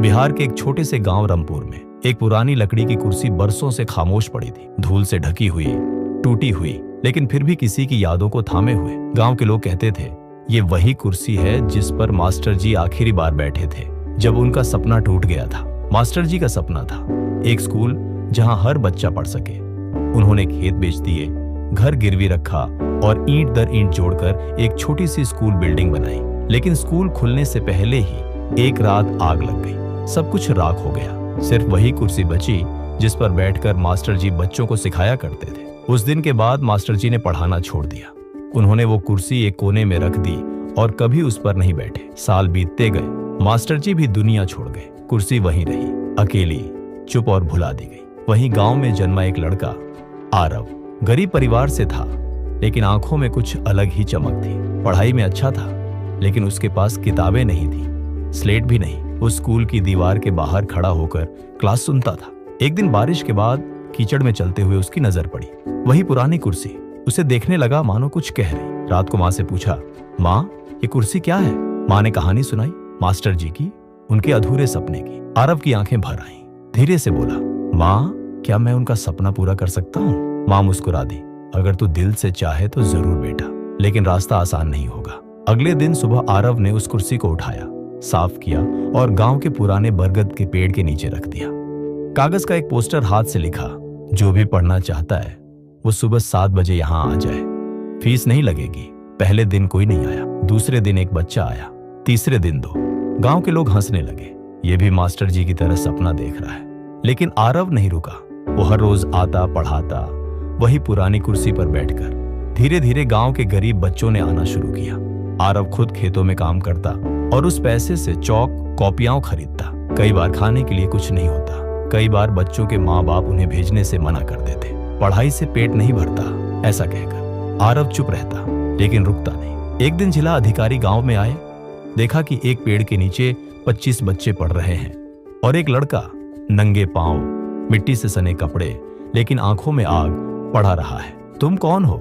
बिहार के एक छोटे से गांव रामपुर में एक पुरानी लकड़ी की कुर्सी बरसों से खामोश पड़ी थी, धूल से ढकी हुई, टूटी हुई, लेकिन फिर भी किसी की यादों को थामे हुए। गांव के लोग कहते थे ये वही कुर्सी है जिस पर मास्टर जी आखिरी बार बैठे थे जब उनका सपना टूट गया था। मास्टर जी का सपना था एक स्कूल जहां हर बच्चा पढ़ सके। उन्होंने खेत बेच दिए, घर गिरवी रखा और ईंट दर ईंट जोड़कर एक छोटी सी स्कूल बिल्डिंग बनाई। लेकिन स्कूल खुलने से पहले ही एक रात आग लग गई, सब कुछ राख हो गया। सिर्फ वही कुर्सी बची जिस पर बैठकर मास्टर जी बच्चों को सिखाया करते थे। उस दिन के बाद मास्टर जी ने पढ़ाना छोड़ दिया। उन्होंने वो कुर्सी एक कोने में रख दी और कभी उस पर नहीं बैठे। साल बीतते गए, मास्टर जी भी दुनिया छोड़ गए। कुर्सी वहीं रही, अकेली, चुप और भुला दी गई। वहीं गांव में जन्मा एक लड़का, आरव, गरीब परिवार से था, लेकिन आंखों में कुछ अलग ही चमक थी। पढ़ाई में अच्छा था, लेकिन उसके पास किताबें नहीं थी, स्लेट भी नहीं। वो स्कूल की दीवार के बाहर खड़ा होकर क्लास सुनता था। एक दिन बारिश के बाद कीचड़ में चलते हुए उसकी नजर पड़ी, वही पुरानी कुर्सी। उसे देखने लगा मानो कुछ कह रही। रात को माँ से पूछा, माँ ये कुर्सी क्या है? माँ ने कहानी सुनाई, मास्टर जी की, उनके अधूरे सपने की। आरव की आंखें भर आईं। धीरे से बोला, माँ क्या मैं उनका सपना पूरा कर सकता हूँ? माँ मुस्कुरा दी, अगर तू दिल से चाहे तो जरूर बेटा, लेकिन रास्ता आसान नहीं होगा। अगले दिन सुबह आरव ने उस कुर्सी को उठाया, साफ किया और गांव के पुराने बरगद के पेड़ के नीचे रख दिया। कागज का एक पोस्टर हाथ से लिखा, जो भी पढ़ना चाहता है वो सुबह 7 बजे यहाँ आ जाए, फीस नहीं लगेगी। पहले दिन कोई नहीं आया, दूसरे दिन एक बच्चा आया, तीसरे दिन 2। गांव के लोग हंसने लगे, ये भी मास्टर जी की तरह सपना देख रहा है। लेकिन आरव नहीं रुका। वो हर रोज आता, पढ़ाता, वही पुरानी कुर्सी पर बैठकर। धीरे धीरे गांव के गरीब बच्चों ने आना शुरू किया। आरव खुद खेतों में काम करता और उस पैसे से चौक कॉपियां खरीदता। कई बार खाने के लिए कुछ नहीं होता, कई बार बच्चों के माँ बाप उन्हें भेजने से मना कर देते। पढ़ाई से पेट नहीं भरता ऐसा कहकर आरव चुप रहता, लेकिन रुकता नहीं। एक दिन जिला अधिकारी गांव में आए, देखा कि एक पेड़ के नीचे 25 बच्चे पढ़ रहे हैं और एक लड़का नंगे पांव, मिट्टी से सने कपड़े, लेकिन आंखों में आग, पढ़ा रहा है। तुम कौन हो?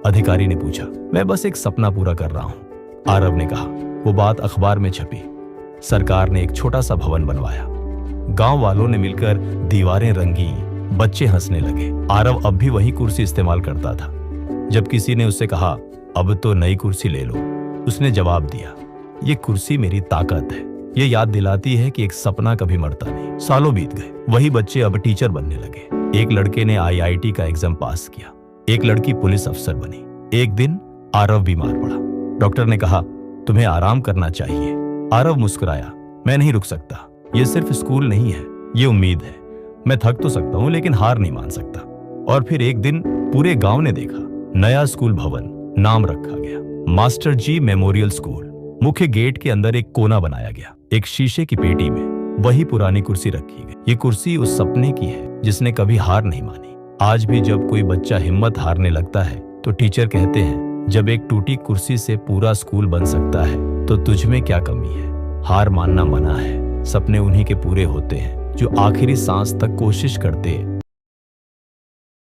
अधिकारी ने पूछा। मैं बस एक सपना पूरा कर रहा हूं, आरव ने कहा। वो बात अखबार में छपी। सरकार ने एक छोटा सा भवन बनवाया, गांव वालों ने मिलकर दीवारें रंगी, बच्चे हंसने लगे। आरव अब भी वही कुर्सी इस्तेमाल करता था। जब किसी ने उससे कहा, अब तो नई कुर्सी ले लो, उसने जवाब दिया, ये कुर्सी मेरी ताकत है, ये याद दिलाती है कि एक सपना कभी मरता नहीं। सालों बीत गए, वही बच्चे अब टीचर बनने लगे। एक लड़के ने IIT का एग्जाम पास किया, एक लड़की पुलिस अफसर बनी। एक दिन आरव बीमार पड़ा। डॉक्टर ने कहा, तुम्हें आराम करना चाहिए। आरव मुस्कुराया, मैं नहीं रुक सकता, ये सिर्फ स्कूल नहीं है, ये उम्मीद है। मैं थक तो सकता हूँ, लेकिन हार नहीं मान सकता। और फिर एक दिन पूरे गांव ने देखा, नया स्कूल भवन, नाम रखा गया मास्टर जी मेमोरियल स्कूल। मुख्य गेट के अंदर एक कोना बनाया गया, एक शीशे की पेटी में वही पुरानी कुर्सी रखी गई। ये कुर्सी उस सपने की है जिसने कभी हार नहीं मानी। आज भी जब कोई बच्चा हिम्मत हारने लगता है तो टीचर कहते हैं, जब एक टूटी कुर्सी से पूरा स्कूल बन सकता है तो तुझ में क्या कमी है? हार मानना मना है। सपने उन्हीं के पूरे होते हैं जो आखिरी सांस तक कोशिश करते